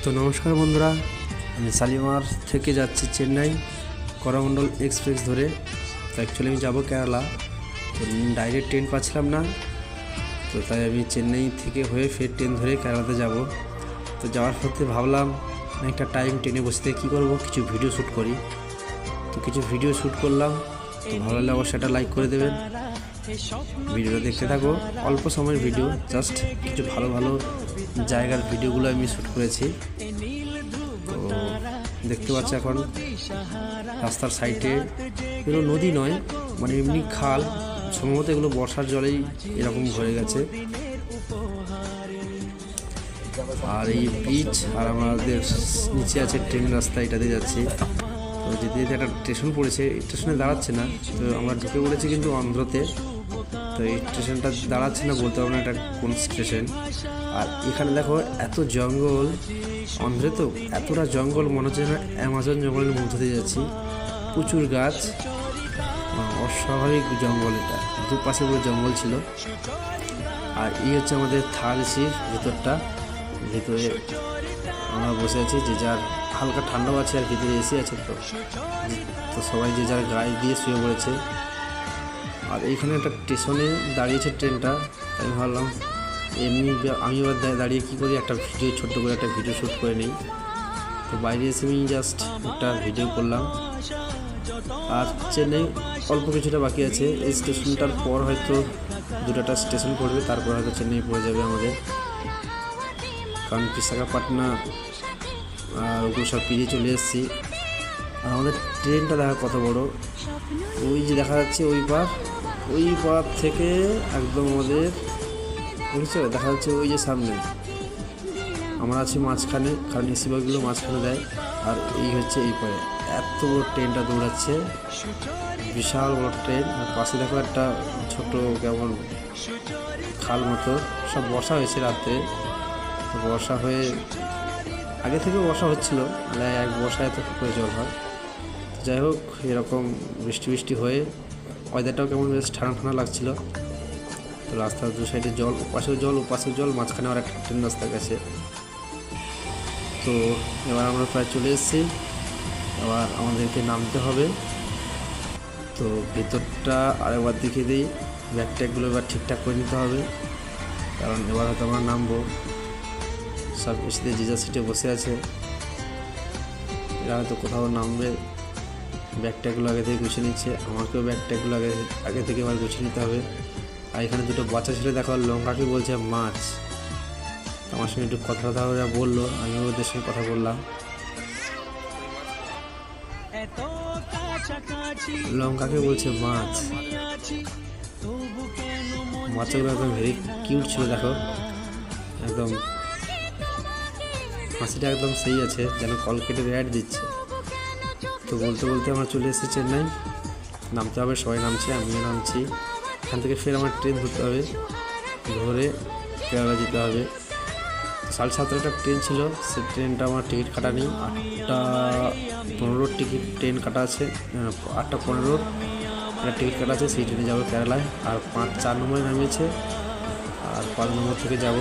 তো নমস্কার বন্ধুরা, আমি শালিমার থেকে যাচ্ছি চেন্নাই করমণ্ডল এক্সপ্রেস ধরে। তো অ্যাকচুয়ালি আমি যাবো কেরালা, তো ডাইরেক্ট ট্রেন পাচ্ছিলাম না, তো তাই আমি চেন্নাই থেকে হয়ে ফের ট্রেন ধরে কেরালাতে যাব। তো যাওয়ার পথে ভাবলাম অনেকটা টাইম ট্রেনে বসে থেকে কী করবো, কিছু ভিডিও শ্যুট করি। তো কিছু ভিডিও শ্যুট করলাম, তো ভালো লাগলে অবশ্যই একটা লাইক করে দেবেন। ভিডিওটা দেখতে থাকো, অল্প সময়ের ভিডিও, জাস্ট কিছু ভালো ভালো জায়গার ভিডিওগুলো আমি শ্যুট করেছি। তো দেখতে পাচ্ছি এখন রাস্তার সাইডে, এগুলো নদী নয়, মানে এমনি খাল, সম্ভবত এগুলো বর্ষার জলেই এরকম ভরে গেছে। আর এই ব্রিজ, আর আমাদের নিচে আছে ট্রেন রাস্তা, এটাতে যাচ্ছি। তো যেতে যেতে একটা স্টেশন পড়েছে, স্টেশনে দাঁড়াচ্ছে না, তো আমরা ঢুকে পড়েছি কিন্তু অন্ধ্রতে। তো এই স্টেশনটা দাঁড়াচ্ছে না, বলতে পারবো না এটা কোন স্টেশন। আর এখানে দেখো এত জঙ্গল, অন্ধ্রে তো এতটা জঙ্গল, মনে হচ্ছে না অ্যামাজন জঙ্গলের মধ্যে দিয়ে যাচ্ছি। প্রচুর গাছ, অস্বাভাবিক জঙ্গল, এটা দুপাশে পুরো জঙ্গল ছিল। আর এই হচ্ছে আমাদের থার এসির ভিতরটা, ভিতরে আমরা বসে আছি, যে যার হালকা ঠান্ডাও আছে আর ভিতরে এসি আছে। তো সবাই যে যার গায়ে দিয়ে শুয়ে পড়েছে। আর এইখানে একটা স্টেশনে দাঁড়িয়েছে ট্রেনটা, আমি ভাবলাম এমনি আমি এবার দাঁড়িয়ে কী করি, একটা ভিডিও, ছোট্ট করে একটা ভিডিও শ্যুট করে নিই। তো বাইরে এসে আমি জাস্ট একটা ভিডিও করলাম। আর চেন্নাই অল্প কিছুটা বাকি আছে, এই স্টেশনটার পর হয়তো দুটা স্টেশন পড়বে, তারপর হয়তো চেন্নাই পড়ে যাবে আমাদের। কারণ বিশাখাপাটনা আর ওগুলো সব পেরিয়ে চলে এসেছি। আর আমাদের ট্রেনটা দেখা কত বড়, ওই যে দেখা যাচ্ছে ওই পার থেকে একদম আমাদের বুঝছো, দেখা যাচ্ছে ওই যে সামনে, আমরা আছি মাঝখানে, কারণ এসি বগিগুলো মাঝখানে দেয়। আর এই হচ্ছে এই পারে, এত বড় ট্রেনটা দৌড়াচ্ছে, বিশাল বড় ট্রেন। আর পাশে দেখো একটা ছোট কেমন খাল মতো, সব বর্ষা হয়েছে রাত্রে। তো বর্ষা হয়ে, আগে থেকে বর্ষা হচ্ছিল, এক বর্ষায় এত করে জল হয়। যাই হোক, এরকম বৃষ্টি হয়ে ওয়েদারটাও কেমন বেশ ঠান্ডা ঠান্ডা লাগছিল। তো রাস্তার দু সাইডে জল, ওপাশেও জল, মাঝখানে আর একটা ট্রেন রাস্তা গেছে। তো এবার আমরা প্রায় চলে এসেছি, এবার আমাদেরকে নামতে হবে। তো ভেতরটা আরেকবার দেখিয়ে দিই, ব্যাগ ট্যাগগুলো এবার ঠিকঠাক করে নিতে হবে, কারণ এবার হয়তো আমরা নামবো। সব এসে যে যার সিটে বসে আছে, এরা হয়তো কোথাও নামবে। ব্যাগ ট্যাগগুলো আগে থেকে গুছিয়ে নিচ্ছে, আমাকেও ব্যাগ ট্যাগগুলো আগে থেকে এবার গুছিয়ে নিতে হবে। আর এখানে দুটো বাচ্চা ছেলে দেখো, লঙ্কাকে বলছে মাছ। আমার সঙ্গে একটু কথা ওরা বললো, আমিও ওদের সঙ্গে কথা বললাম। লঙ্কাকে বলছে মাছ। বাচ্চাগুলো একদম ভেরি কিউট ছিল, দেখো একদম হাসিটা একদম সেই আছে, যেন কলকেটে অ্যাড দিচ্ছে। তো বলতে বলতে আমরা চলে এসেছি চেন্নাই, নামতে হবে, সবাই নামছে, আমিও নামছি। এখান থেকে ফের আমার ট্রেন ধরতে হবে, ধরে কেরালা যেতে হবে। 7:30 একটা ট্রেন ছিল, সেই ট্রেনটা আমার টিকিট কাটা নেই, 8:15 টিকিট ট্রেন কাটা আছে, 8:15 একটা টিকিট কাটা আছে, সেই ট্রেনে যাবো কেরালায়। আর 4 নম্বরে নামিয়েছে, আর 5 নম্বর থেকে যাব।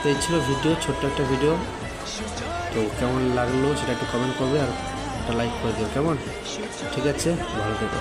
তো এই ছিল ভিডিও, ছোট্ট একটা ভিডিও। তো কেমন লাগলো সেটা একটু কমেন্ট করবে, আর একটা লাইক করে দিও, কেমন? ঠিক আছে, ভালো থেকো।